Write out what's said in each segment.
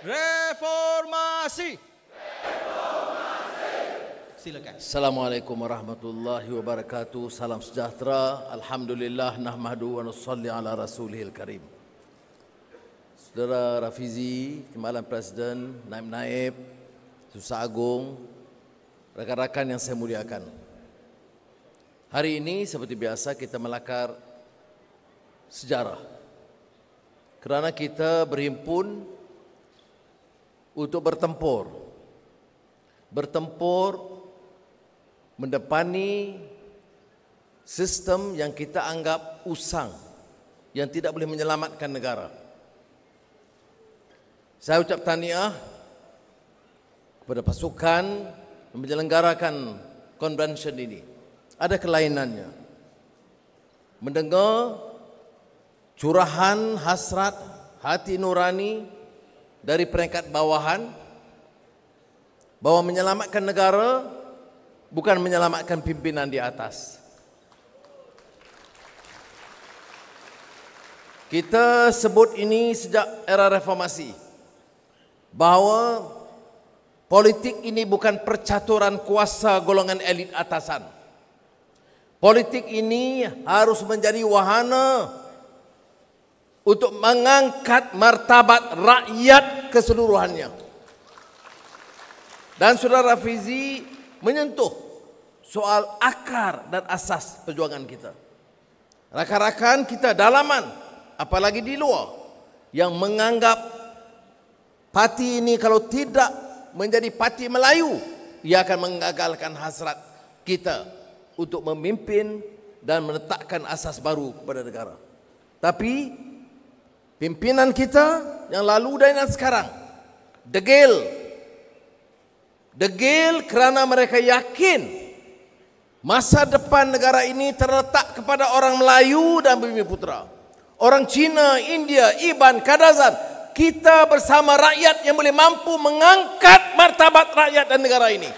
Reformasi. Silakan. Assalamualaikum warahmatullahi wabarakatuh. Salam sejahtera. Alhamdulillah nahmadu wa nusalli ala rasulihil karim. Saudara Rafizi, Timbalan Presiden, Naib-Naib, Susah Agung, rakan-rakan yang saya muliakan. Hari ini seperti biasa kita melakar sejarah. Kerana kita berhimpun untuk bertempur mendepani sistem yang kita anggap usang, yang tidak boleh menyelamatkan negara. Saya ucap tahniah kepada pasukan yang menyelenggarakan konvensyen ini. Ada kelainannya. Mendengar curahan hasrat hati nurani dari peringkat bawahan bahwa menyelamatkan negara bukan menyelamatkan pimpinan di atas. Kita sebut ini sejak era reformasi, bahawa politik ini bukan percaturan kuasa golongan elit atasan. Politik ini harus menjadi wahana untuk mengangkat martabat rakyat keseluruhannya. Dan saudara Rafizi menyentuh soal akar dan asas perjuangan kita. Rakan-rakan kita dalaman, apalagi di luar, yang menganggap parti ini kalau tidak menjadi parti Melayu, ia akan mengagalkan hasrat kita untuk memimpin dan meletakkan asas baru kepada negara. Tapi pimpinan kita yang lalu dan yang sekarang degil kerana mereka yakin masa depan negara ini terletak kepada orang Melayu dan Bumi Putra. Orang Cina, India, Iban, Kadazan, kita bersama rakyat yang boleh mampu mengangkat martabat rakyat dan negara ini.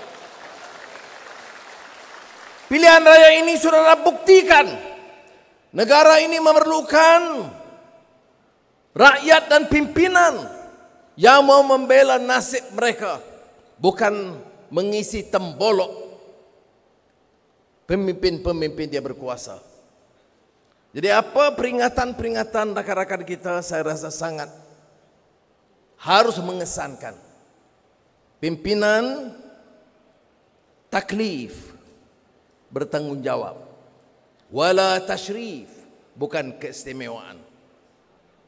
Pilihan raya ini saudara buktikan negara ini memerlukan rakyat dan pimpinan yang mau membela nasib mereka, bukan mengisi tembolok pemimpin-pemimpin dia berkuasa. Jadi apa peringatan-peringatan rakan-rakan kita, saya rasa sangat harus mengesankan. Pimpinan taklif, bertanggungjawab. Wala tashrif, bukan keistimewaan.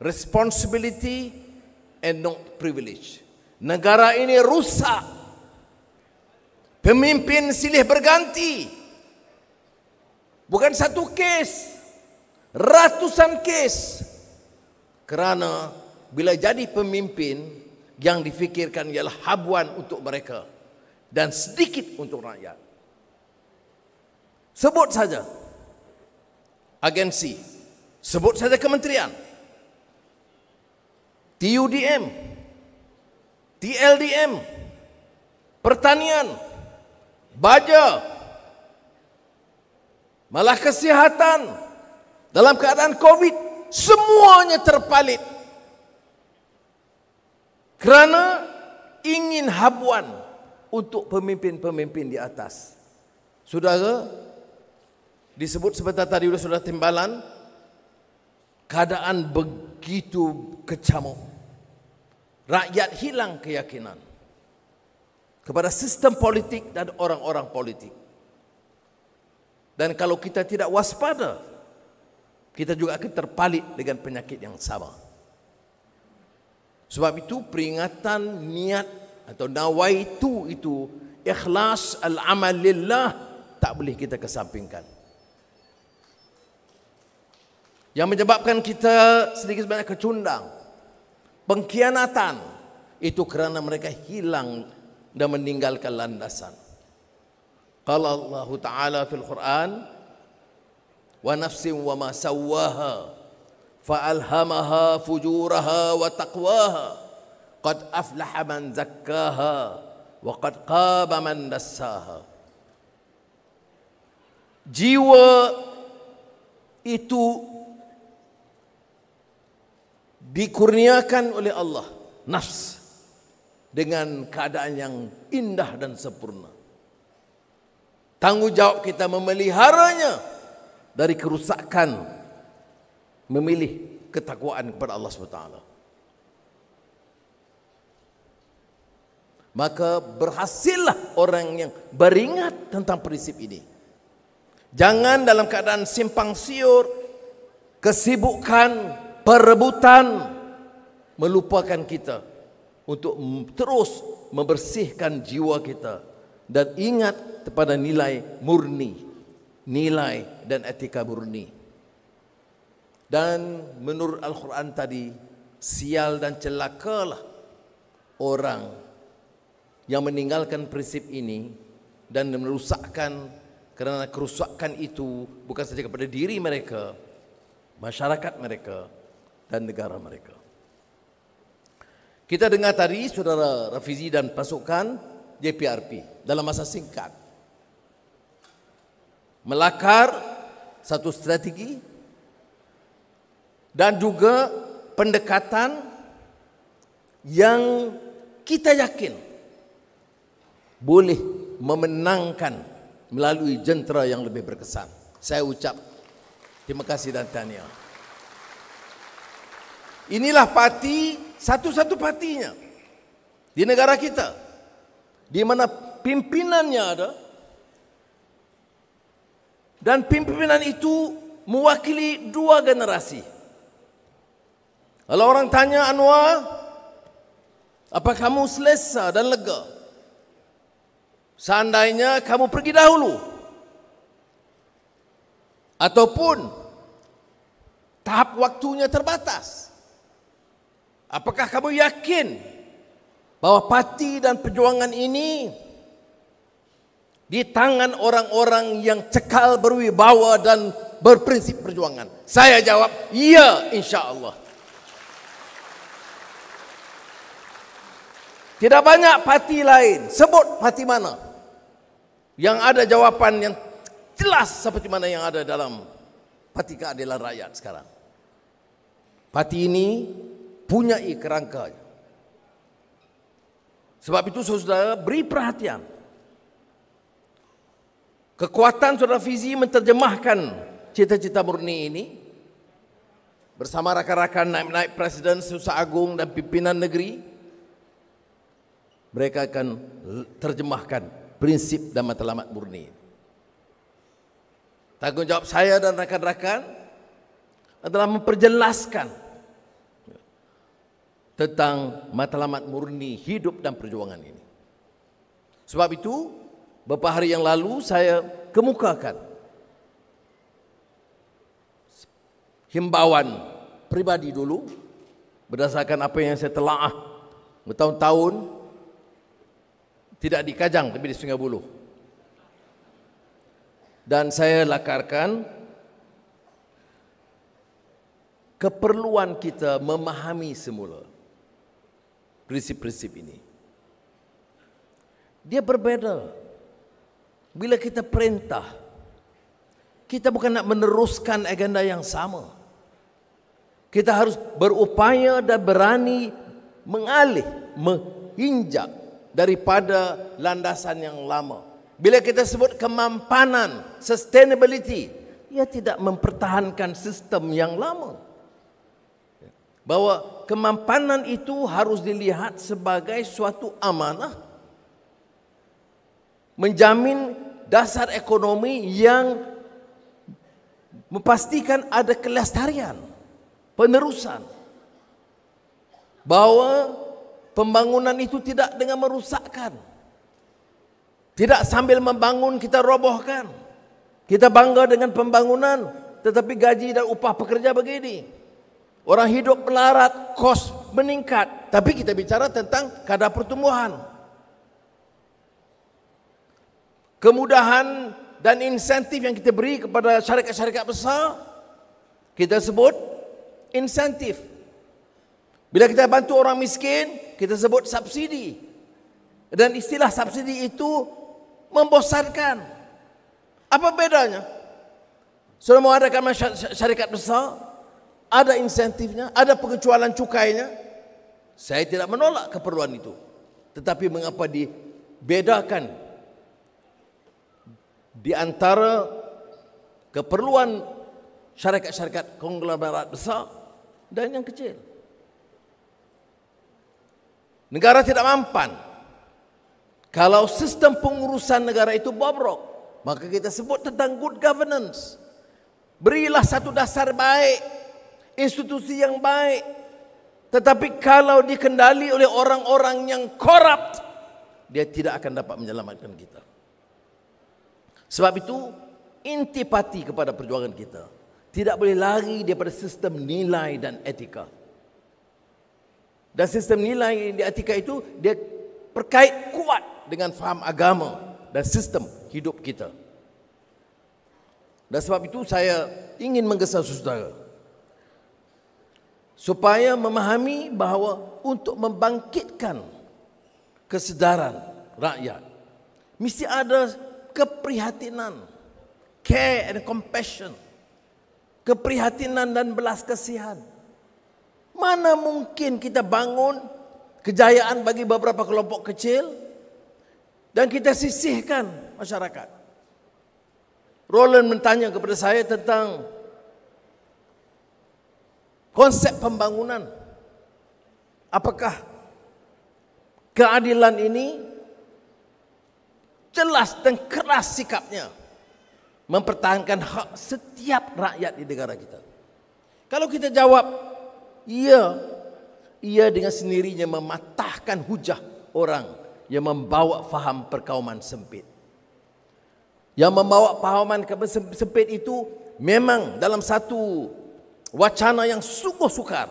Responsibility and not privilege. Negara ini rusak. Pemimpin silih berganti. Bukan satu kes, ratusan kes. Kerana bila jadi pemimpin, yang difikirkan ialah habuan untuk mereka dan sedikit untuk rakyat. Sebut saja agensi, sebut saja kementerian, TUDM, TLDM, pertanian, baja, malah kesihatan, dalam keadaan COVID, semuanya terpalit. Kerana ingin habuan untuk pemimpin-pemimpin di atas. Saudara, disebut sebentar tadi oleh saudara Timbalan, keadaan begitu kecamuk. Rakyat hilang keyakinan kepada sistem politik dan orang-orang politik. Dan kalau kita tidak waspada, kita juga akan terpalit dengan penyakit yang sama. Sebab itu peringatan niat atau nawaitu itu, ikhlas al-amal lillah, tak boleh kita kesampingkan. Yang menyebabkan kita sedikit sebanyak kecundang, pengkhianatan, itu kerana mereka hilang dan meninggalkan landasan. Qala Allah Ta'ala fil Quran, wa nafsin wa ma sawwaha fa'alhamaha fujuraha wa taqwaha qad aflaha man zakkaha wa qad qaba man dassaha. Jiwa itu dikurniakan oleh Allah, nafs, dengan keadaan yang indah dan sempurna. Tanggungjawab kita memeliharanya dari kerusakan, memilih ketakwaan kepada Allah SWT. Maka berhasillah orang yang beringat tentang prinsip ini. Jangan dalam keadaan simpang siur, kesibukan, perebutan melupakan kita untuk terus membersihkan jiwa kita dan ingat kepada nilai murni, nilai dan etika murni. Dan menurut Al-Quran tadi, sial dan celakalah orang yang meninggalkan prinsip ini dan merusakkan, kerana kerusakan itu bukan saja kepada diri mereka, masyarakat mereka dan negara mereka. Kita dengar tadi saudara Rafizi dan pasukan JPRP dalam masa singkat melakar satu strategi dan juga pendekatan yang kita yakin boleh memenangkan melalui jentera yang lebih berkesan. Saya ucap terima kasih dan tahniah. Inilah parti, satu-satu partinya di negara kita, di mana pimpinannya ada, dan pimpinan itu mewakili dua generasi. Kalau orang tanya Anwar, apa kamu selesa dan lega? Seandainya kamu pergi dahulu, ataupun tahap waktunya terbatas, apakah kamu yakin bahwa parti dan perjuangan ini di tangan orang-orang yang cekal, berwibawa dan berprinsip perjuangan? Saya jawab, iya, insya Allah. Tidak banyak parti lain, sebut parti mana yang ada jawapan yang jelas seperti mana yang ada dalam Parti Keadilan Rakyat sekarang. Parti ini punya kerangkanya. Sebab itu saudara beri perhatian. Kekuatan saudara Fizi menterjemahkan cita-cita murni ini bersama rakan-rakan naib-naib Presiden, Susah Agung dan pimpinan negeri. Mereka akan terjemahkan prinsip dan matlamat murni. Tanggungjawab saya dan rakan-rakan adalah memperjelaskan tentang matlamat murni hidup dan perjuangan ini. Sebab itu, beberapa hari yang lalu saya kemukakan himbauan pribadi dulu berdasarkan apa yang saya telaah bertahun-tahun, tidak di Kajang tapi di Sungai Buloh. Dan saya lakarkan keperluan kita memahami semula prinsip-prinsip ini. Dia berbeda. Bila kita perintah, kita bukan nak meneruskan agenda yang sama. Kita harus berupaya dan berani mengalih, menginjak daripada landasan yang lama. Bila kita sebut kemampanan, sustainability, ia tidak mempertahankan sistem yang lama. Bahwa kemampanan itu harus dilihat sebagai suatu amanah, menjamin dasar ekonomi yang memastikan ada kelestarian, penerusan. Bahwa pembangunan itu tidak dengan merusakkan. Tidak sambil membangun kita robohkan. Kita bangga dengan pembangunan, tetapi gaji dan upah pekerja begini. Orang hidup melarat, kos meningkat. Tapi kita bicara tentang kadar pertumbuhan. Kemudahan dan insentif yang kita beri kepada syarikat-syarikat besar, kita sebut insentif. Bila kita bantu orang miskin, kita sebut subsidi. Dan istilah subsidi itu membosankan. Apa bedanya? Sudah mau adakan syarikat besar, ada insentifnya, ada pengecualian cukainya. Saya tidak menolak keperluan itu. Tetapi mengapa dibedakan di antara keperluan syarikat-syarikat konglomerat besar dan yang kecil? Negara tidak mampan. Kalau sistem pengurusan negara itu bobrok, maka kita sebut tentang good governance. Berilah satu dasar baik, institusi yang baik. Tetapi kalau dikendali oleh orang-orang yang korup, dia tidak akan dapat menyelamatkan kita. Sebab itu, intipati kepada perjuangan kita tidak boleh lari daripada sistem nilai dan etika. Dan sistem nilai dan etika itu dia berkait kuat dengan faham agama dan sistem hidup kita. Dan sebab itu saya ingin menggesa saudara supaya memahami bahawa untuk membangkitkan kesedaran rakyat mesti ada keprihatinan, care and compassion, keprihatinan dan belas kasihan. Mana mungkin kita bangun kejayaan bagi beberapa kelompok kecil dan kita sisihkan masyarakat. Roland bertanya kepada saya tentang konsep pembangunan. Apakah keadilan ini jelas dan keras sikapnya mempertahankan hak setiap rakyat di negara kita? Kalau kita jawab, ia dengan sendirinya mematahkan hujah orang yang membawa faham perkauman sempit. Yang membawa pahaman sempit itu memang dalam satu wacana yang sungguh sukar.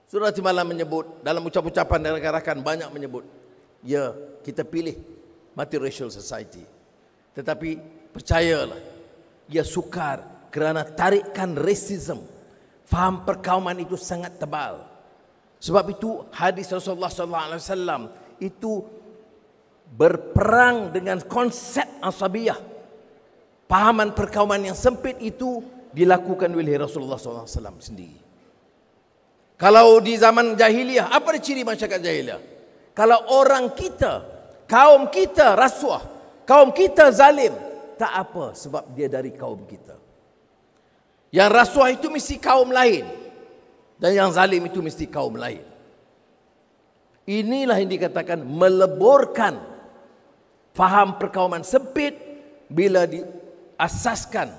Saudara Timbalan menyebut, dalam ucap-ucapan dan rakan-rakan banyak menyebut, ya kita pilih multiracial society. Tetapi percayalah, ia sukar kerana tarikan racism, faham perkauman itu sangat tebal. Sebab itu hadis Rasulullah SAW itu berperang dengan konsep asabiyah. Pahaman perkauman yang sempit itu dilakukan oleh Rasulullah SAW sendiri. Kalau di zaman jahiliyah, apa ciri masyarakat jahiliyah? Kalau orang kita, kaum kita rasuah, kaum kita zalim, tak apa sebab dia dari kaum kita. Yang rasuah itu mesti kaum lain, dan yang zalim itu mesti kaum lain. Inilah yang dikatakan meleburkan faham perkauman sempit bila diasaskan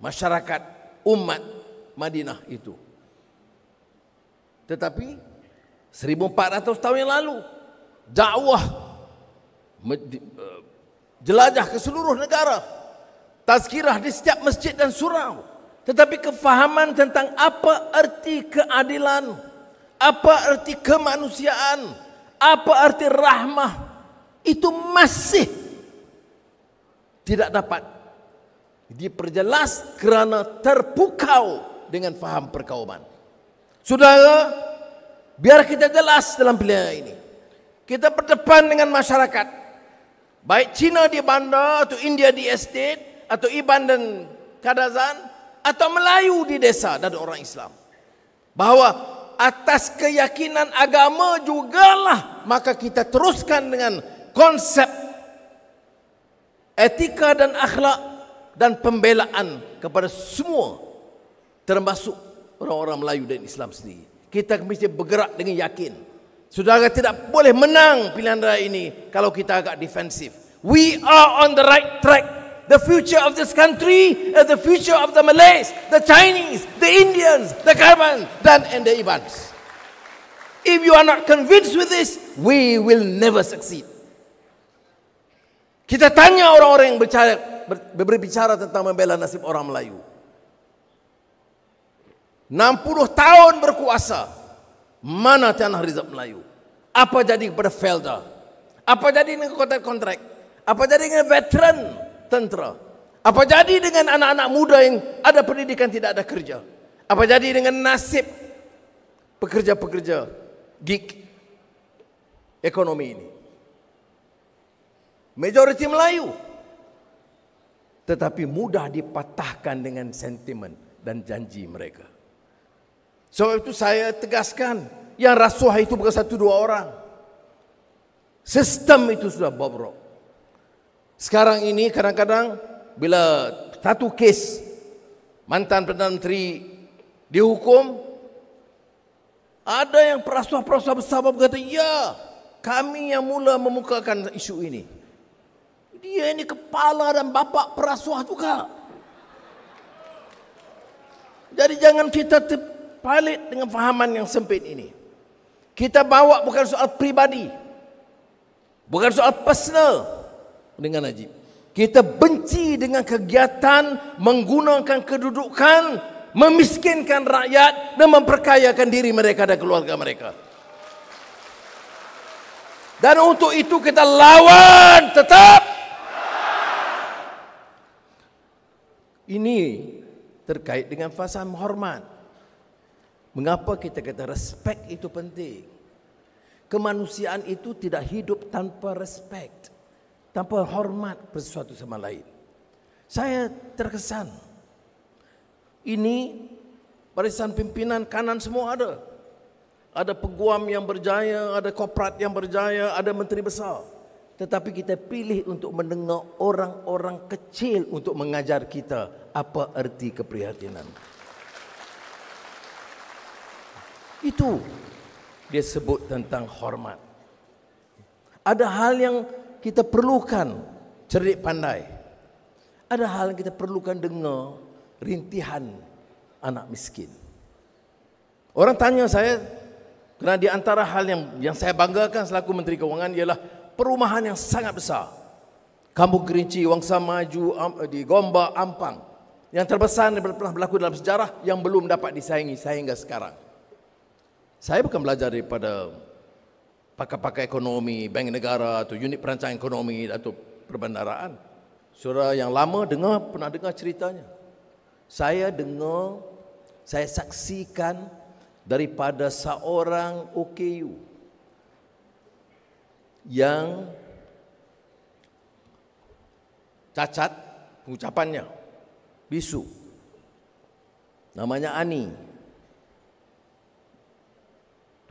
masyarakat umat Madinah itu. Tetapi 1400 tahun yang lalu dakwah jelajah ke seluruh negara, tazkirah di setiap masjid dan surau. Tetapi kefahaman tentang apa arti keadilan, apa arti kemanusiaan, apa arti rahmah, itu masih tidak dapat diperjelas kerana terpukau dengan faham perkauman. Saudara, biar kita jelas dalam pilihan ini. Kita berdepan dengan masyarakat, baik Cina di bandar, atau India di estate, atau Iban dan Kadazan, atau Melayu di desa dan orang Islam. Bahawa atas keyakinan agama jugalah maka kita teruskan dengan konsep etika dan akhlak dan pembelaan kepada semua, termasuk orang-orang Melayu dan Islam sendiri. Kita mesti bergerak dengan yakin. Saudara tidak boleh menang pilihan raya ini kalau kita agak defensif. We are on the right track. The future of this country is the future of the Malays, the Chinese, the Indians, the Karaman, and the Ibans. If you are not convinced with this, we will never succeed. Kita tanya orang-orang yang berbicara tentang membela nasib orang Melayu. 60 tahun berkuasa, mana tanah rizab Melayu? Apa jadi kepada Felda? Apa jadi dengan kontrak-kontrak? Apa jadi dengan veteran tentera? Apa jadi dengan anak-anak muda yang ada pendidikan tidak ada kerja? Apa jadi dengan nasib pekerja-pekerja gig ekonomi ini? Majoriti Melayu, tetapi mudah dipatahkan dengan sentimen dan janji mereka. Sebab itu saya tegaskan, yang rasuah itu bukan 1-2 orang. Sistem itu sudah bobrok. Sekarang ini kadang-kadang bila satu kes mantan Perdana Menteri dihukum, ada yang perasuah-perasuah besar berkata, ya, kami yang mula memukakan isu ini. Dia ini kepala dan bapa perasuah juga. Jadi jangan kita terpalit dengan fahaman yang sempit ini. Kita bawa bukan soal pribadi, bukan soal personal dengan Najib. Kita benci dengan kegiatan menggunakan kedudukan, memiskinkan rakyat dan memperkayakan diri mereka dan keluarga mereka. Dan untuk itu kita lawan tetap. Ini terkait dengan faham hormat. Mengapa kita kata respect itu penting? Kemanusiaan itu tidak hidup tanpa respect, tanpa hormat sesuatu sama lain. Saya terkesan. Ini barisan pimpinan kanan semua ada. Ada peguam yang berjaya, ada korporat yang berjaya, ada menteri besar. Tetapi kita pilih untuk mendengar orang-orang kecil untuk mengajar kita apa erti keprihatinan. Itu dia sebut tentang hormat. Ada hal yang kita perlukan cerdik pandai. Ada hal yang kita perlukan dengar rintihan anak miskin. Orang tanya saya, kerana di antara hal yang saya banggakan selaku Menteri Kewangan ialah perumahan yang sangat besar. Kampung Kerinci, Wangsa Maju, di Gombak, Ampang. Yang terbesar yang pernah berlaku dalam sejarah yang belum dapat disaingi sehingga sekarang. Saya bukan belajar daripada pakar-pakar ekonomi, bank negara atau unit perancangan ekonomi atau perbandaraan. Saudara yang lama pernah dengar ceritanya. Saya dengar, saya saksikan daripada seorang OKU yang cacat pengucapannya, bisu. Namanya Ani.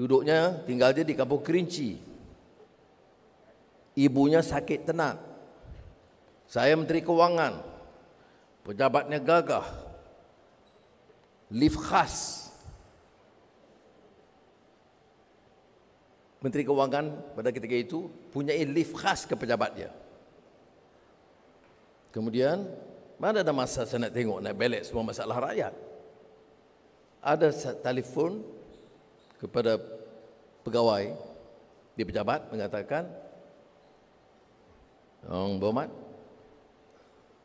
Duduknya, tinggal dia di Kampung Kerinci. Ibunya sakit tenat. Saya Menteri Kewangan. Pejabatnya gagah. Lift khas. Menteri Kewangan pada ketika itu punya lift khas ke pejabat dia. Kemudian, mana ada masa saya nak tengok, nak belik semua masalah rakyat. Ada telefon kepada pegawai di pejabat mengatakan, Berhormat,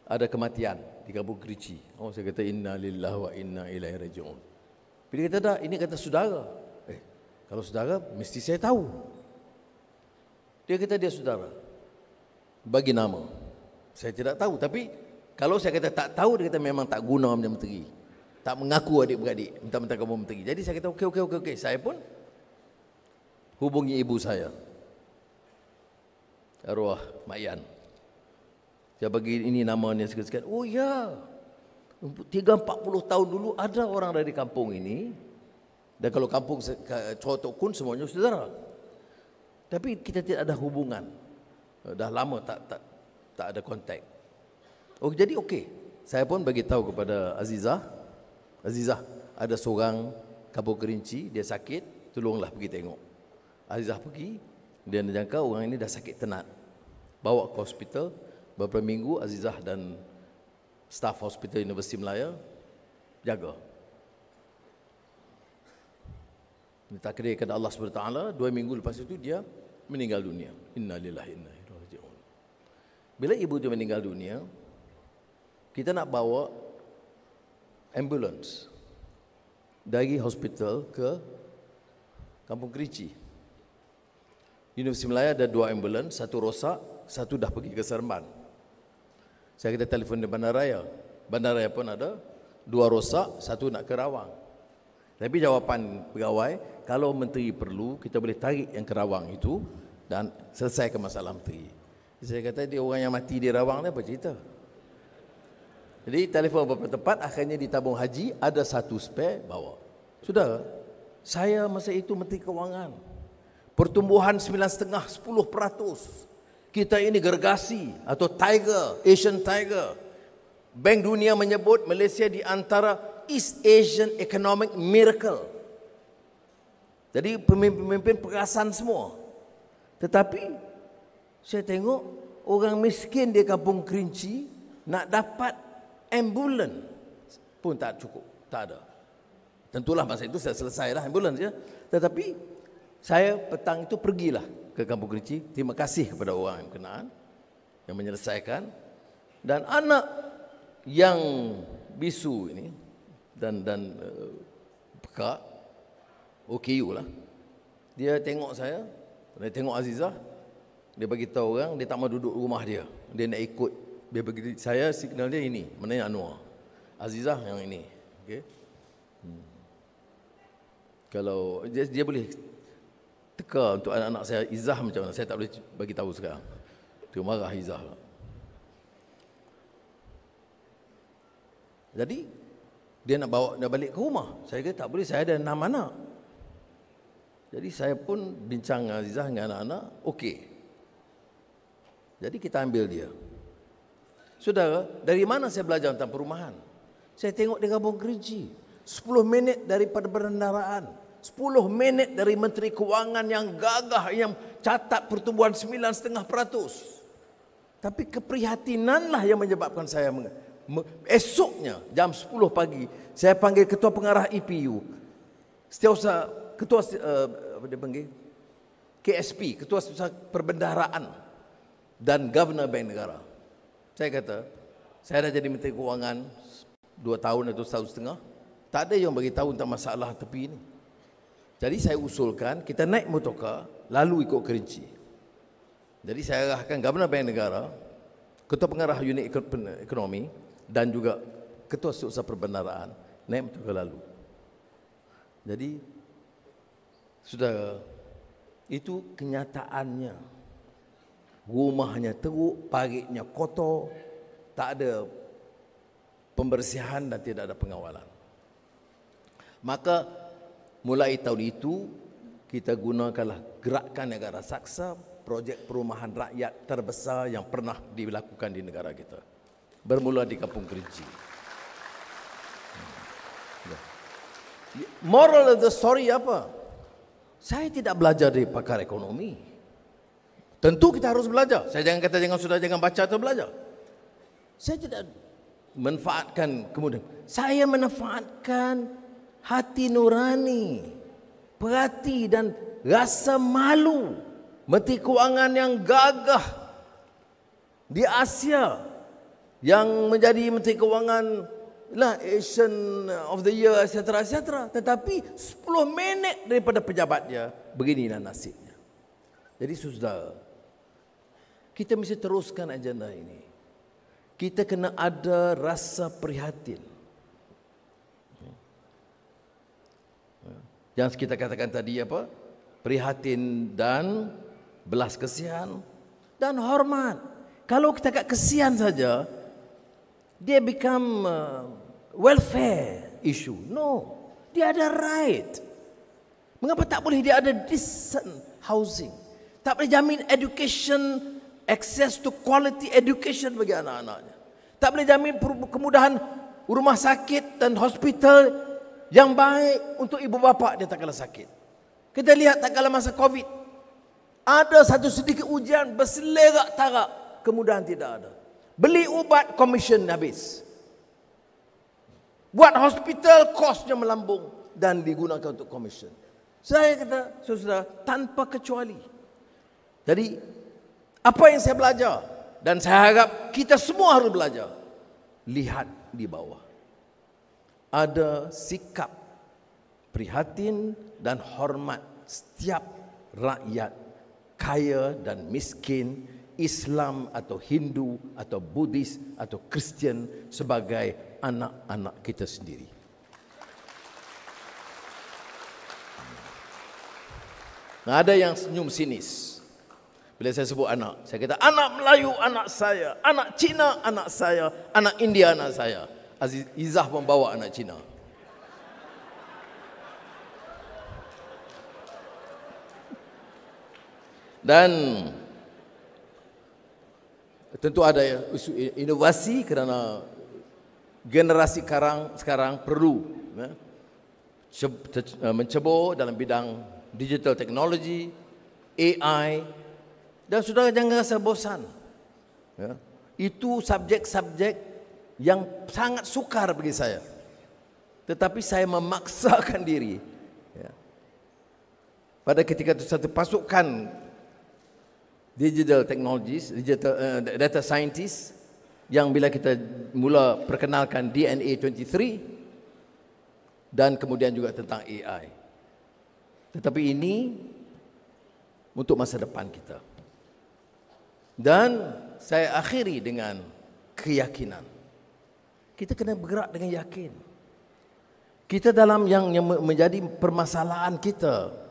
ada kematian di Kampung Kerinci. Oh, saya kata inna lillahi wa inna ilaihi raji'un. Bila kata dah, ini kata saudara. Kalau saudara, mesti saya tahu. Dia kata dia saudara. Bagi nama. Saya tidak tahu. Tapi kalau saya kata tak tahu, dia kata memang tak guna menjadi menteri. Tak mengaku adik-beradik. Minta-minta kamu menteri. Jadi saya kata okey. Saya pun hubungi ibu saya. Arwah Mak Yan. Saya bagi ini namanya sikit-sikit. Oh ya. 30-40 tahun dulu ada orang dari kampung ini. Dan kalau kampung Cotok Kun semuanya saudara. Tapi kita tidak ada hubungan. Dah lama tak ada kontak. Oh jadi okey. Saya pun bagi tahu kepada Azizah. Azizah, ada seorang Kampung Kerinci, dia sakit, tolonglah pergi tengok. Azizah pergi, dia menjangka orang ini dah sakit tenat. Bawa ke hospital, beberapa minggu Azizah dan staf hospital Universiti Melaya jaga. Ditakdirkan Allah SWT, 2 minggu lepas itu dia meninggal dunia. Inna lillahi inna ilaihi raji'un. Bila ibu dia meninggal dunia, kita nak bawa ambulans dari hospital ke Kampung Kerinci. Universiti Melaya ada 2 ambulans, satu rosak, satu dah pergi ke Seremban. Saya kata telefon di Bandaraya. Bandaraya pun ada 2 rosak, satu nak ke Rawang. Tapi jawapan pegawai, kalau menteri perlu, kita boleh tarik yang ke Rawang itu dan selesaikan masalah menteri. Saya kata dia orang yang mati di Rawang ni apa cerita? Jadi telefon beberapa tempat, akhirnya di tabung haji ada satu spare bawa. Sudah, saya masa itu Menteri Kewangan. pertumbuhan 9,5-10%. Kita ini gergasi atau tiger, Asian tiger. Bank Dunia menyebut Malaysia di antara East Asian Economic Miracle. Jadi pemimpin-pemimpin perasan semua. Tetapi saya tengok orang miskin di Kampung Kerinci nak dapat ambulan pun tak cukup, tak ada. Tentulah masa itu saya selesai dah ambulan ya. Tetapi saya petang itu pergilah ke Kampung Kerinci. Terima kasih kepada orang yang berkenaan yang menyelesaikan, dan anak yang bisu ini dan pekak OKU lah, dia tengok saya, dia tengok Azizah, dia bagi tahu orang dia tak mau duduk rumah dia, dia nak ikut. Dia bagi saya signal dia ini, mana yang Anwar, Azizah yang ini, okey. Kalau dia boleh teka untuk anak-anak saya Izzah macam mana, saya tak boleh bagi tahu sekarang. Dia marah Izzah. Jadi dia nak bawa dia balik ke rumah. Saya kata tak boleh, saya ada 6 anak. Jadi saya pun bincang dengan Azizah dengan anak-anak, okey. Jadi kita ambil dia. Saudara, dari mana saya belajar tentang perumahan? Saya tengok di Kampung Kerinci, 10 minit daripada perbendaharaan, 10 minit dari Menteri Kewangan yang gagah, yang catat pertumbuhan 9,5%. Tapi keprihatinanlah yang menyebabkan saya esoknya jam 10 pagi saya panggil ketua pengarah EPU, setiausaha ketua apa dia panggil, KSP, ketua setiausaha perbendaharaan, dan Governor Bank Negara. Saya kata, saya dah jadi Menteri Kewangan 2 tahun atau 1 tahun setengah, tak ada yang bagi tahu tentang masalah tepi ini. Jadi saya usulkan kita naik motorkar lalu ikut Kerinci. Jadi saya arahkan Governor Bank Negara, ketua pengarah unit ekonomi, dan juga ketua setiausaha perbendaharaan naik motorkar lalu. Jadi saudara, itu kenyataannya. Rumahnya teruk, paritnya kotor, tak ada pembersihan dan tidak ada pengawalan. Maka mulai tahun itu kita gunakanlah Gerakan Negara Saksa, projek perumahan rakyat terbesar yang pernah dilakukan di negara kita. Bermula di Kampung Kerinci. Moral of the story apa? Saya tidak belajar dari pakar ekonomi. Tentu kita harus belajar. Saya jangan kata jangan baca atau belajar. Saya tidak manfaatkan kemudian. Saya manfaatkan hati nurani, perhati dan rasa malu Menteri Kewangan yang gagah di Asia, yang menjadi Menteri Kewangan lah Asian of the Year, etc. Tetapi 10 minit daripada pejabatnya, beginilah nasibnya. Jadi saudara, kita mesti teruskan agenda ini. Kita kena ada rasa prihatin. Yang kita katakan tadi apa? Prihatin dan belas kasihan dan hormat. Kalau kita kat kesian saja, dia become welfare issue. No, dia ada right. Mengapa tak boleh dia ada decent housing? Tak boleh jamin education, access to quality education bagi anak-anaknya. Tak boleh jamin kemudahan rumah sakit dan hospital yang baik untuk ibu bapa dia tak kala sakit. Kita lihat tak kala masa Covid, ada satu sedikit ujian berselerak tarak, kemudahan tidak ada. Beli ubat komisen habis. Buat hospital kosnya melambung dan digunakan untuk komisen. Saya kata, saudara, tanpa kecuali. Jadi apa yang saya belajar, dan saya harap kita semua harus belajar, lihat di bawah. Ada sikap prihatin dan hormat setiap rakyat, kaya dan miskin, Islam atau Hindu atau Buddhis atau Kristian, sebagai anak-anak kita sendiri. Nah, ada yang senyum sinis bila saya sebut anak. Saya kata anak Melayu anak saya, anak Cina anak saya, anak India anak saya. Izzah membawa anak Cina. Dan tentu ada isu inovasi kerana generasi sekarang perlu mencebur dalam bidang digital technology, AI, dan saudara jangan rasa bosan. Itu subjek-subjek yang sangat sukar bagi saya. Tetapi saya memaksakan diri. Pada ketika itu satu pasukan digital technologies, data scientist, yang bila kita mula perkenalkan DNA 23 dan kemudian juga tentang AI. Tetapi ini untuk masa depan kita. Dan saya akhiri dengan keyakinan. Kita kena bergerak dengan yakin. Kita dalam yang menjadi permasalahan kita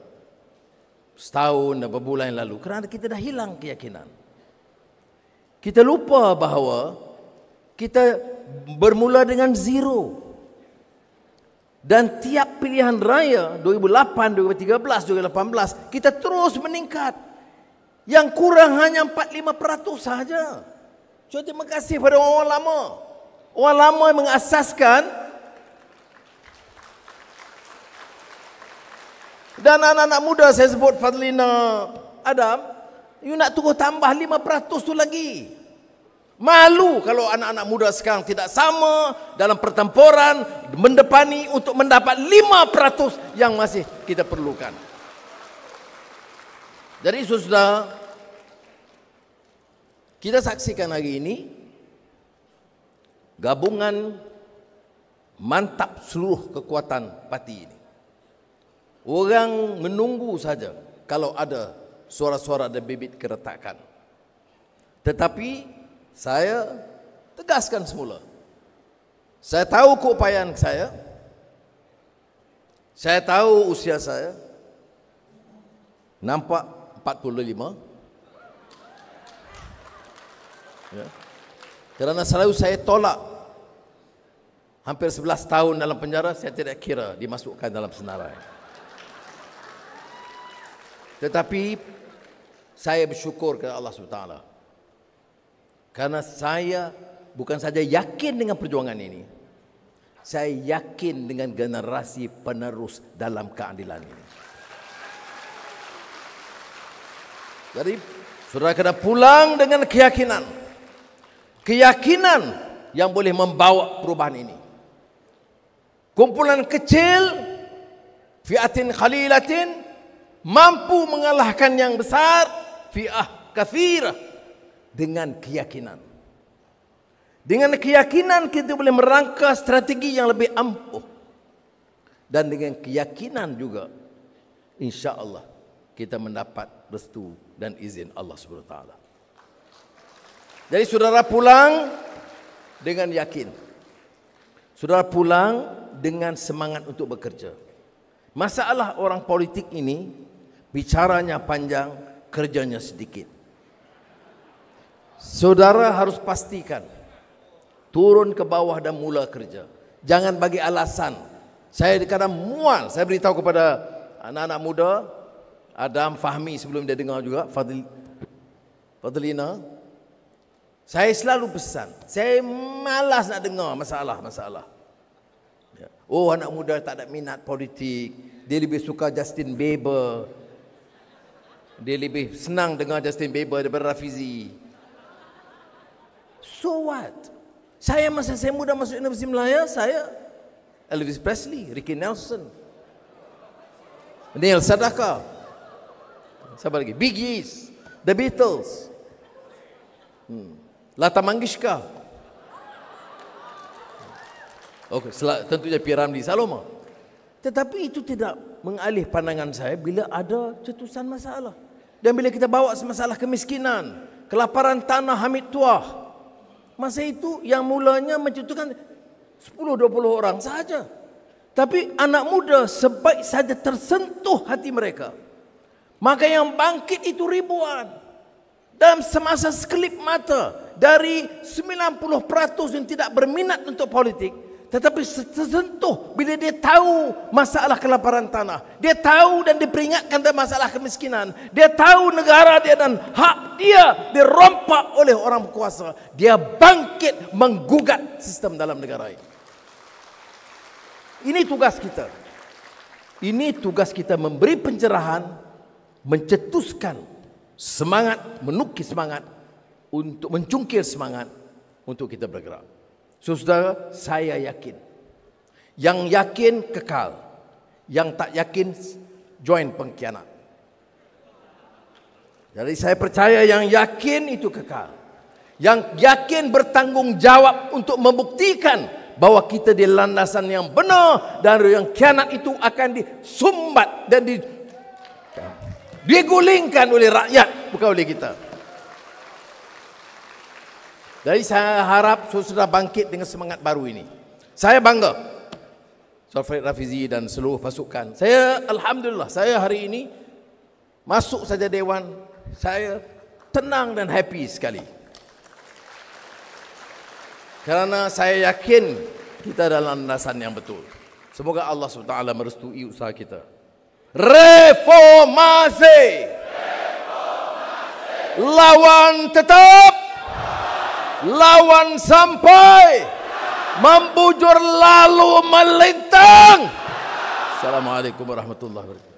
setahun dan beberapa bulan lalu, kerana kita dah hilang keyakinan. Kita lupa bahawa kita bermula dengan zero. Dan tiap pilihan raya 2008, 2013, 2018 kita terus meningkat. Yang kurang hanya 4-5% sahaja. So terima kasih pada orang lama. Orang lama yang mengasaskan. Dan anak-anak muda saya sebut Fadlina, Adam, you nak turun tambah 5% tu lagi. Malu kalau anak-anak muda sekarang tidak sama dalam pertempuran mendepani untuk mendapat 5% yang masih kita perlukan. Jadi saudara, kita saksikan hari ini gabungan mantap seluruh kekuatan parti ini. Orang menunggu saja kalau ada suara-suara dan bibit keretakan. Tetapi saya tegaskan semula. Saya tahu keupayaan saya. Saya tahu usia saya. Nampak 45. Ya. Kerana selalu saya tolak. Hampir 11 tahun dalam penjara, saya tidak kira dimasukkan dalam senarai. Tetapi saya bersyukur kepada Allah SWT. Karena saya bukan saja yakin dengan perjuangan ini. Saya yakin dengan generasi penerus dalam keadilan ini. Jadi, saudara kena pulang dengan keyakinan. Keyakinan yang boleh membawa perubahan ini. Kumpulan kecil, fi'atin khalilatin, mampu mengalahkan yang besar, fi'ah kathirah, dengan keyakinan. Dengan keyakinan kita boleh merangka strategi yang lebih ampuh. Dan dengan keyakinan juga, insya Allah kita mendapat restu dan izin Allah SWT. Jadi saudara pulang dengan yakin. Saudara pulang dengan semangat untuk bekerja. Masalah orang politik ini, bicaranya panjang, kerjanya sedikit. Saudara harus pastikan turun ke bawah dan mula kerja. Jangan bagi alasan. Saya kadang mual. Saya beritahu kepada anak-anak muda, Adam, Fahmi sebelum dia dengar juga, Fadlina. Saya selalu pesan. Saya malas nak dengar masalah-masalah. Oh, anak muda tak ada minat politik. Dia lebih suka Justin Bieber. Dia lebih senang dengar Justin Bieber daripada Rafizi. So what? Saya masa saya muda masuk Universiti Melaya, saya Elvis Presley, Ricky Nelson, Neil Sedaka, siapa lagi? Bee Gees, The Beatles, Lata Mangeshkar. Okey, tentunya P. Ramlee Saloma. Tetapi itu tidak mengalih pandangan saya bila ada cetusan masalah. Dan bila kita bawa masalah kemiskinan, kelaparan tanah Hamid Tuah, masa itu yang mulanya mencetuskan 10-20 orang sahaja. Tapi anak muda sebaik saja tersentuh hati mereka, maka yang bangkit itu ribuan. Dalam semasa sekelip mata, dari 90% yang tidak berminat untuk politik, tetapi tersentuh bila dia tahu masalah kelaparan tanah. Dia tahu dan diperingatkan tentang masalah kemiskinan. Dia tahu negara dia dan hak dia dirompak oleh orang berkuasa. Dia bangkit menggugat sistem dalam negara ini. Ini tugas kita. Ini tugas kita, memberi pencerahan, mencetuskan semangat, menukis semangat, untuk mencungkil semangat untuk kita bergerak. Saudara, saya yakin. Yang yakin kekal. Yang tak yakin join pengkhianat. Jadi saya percaya yang yakin itu kekal. Yang yakin bertanggung jawab untuk membuktikan bahwa kita di landasan yang benar, dan yang khianat itu akan disumbat dan digulingkan oleh rakyat, bukan oleh kita. Jadi saya harap saudara bangkit dengan semangat baru ini. Saya bangga, Saudara Farid Rafizi dan seluruh pasukan. Saya alhamdulillah, saya hari ini masuk saja dewan, saya tenang dan happy sekali. Kerana saya yakin kita dalam landasan yang betul. Semoga Allah SWT merestui usaha kita. Reformasi. Lawan tetap. Lawan sampai. Membujur lalu melintang. Assalamualaikum warahmatullahi wabarakatuh.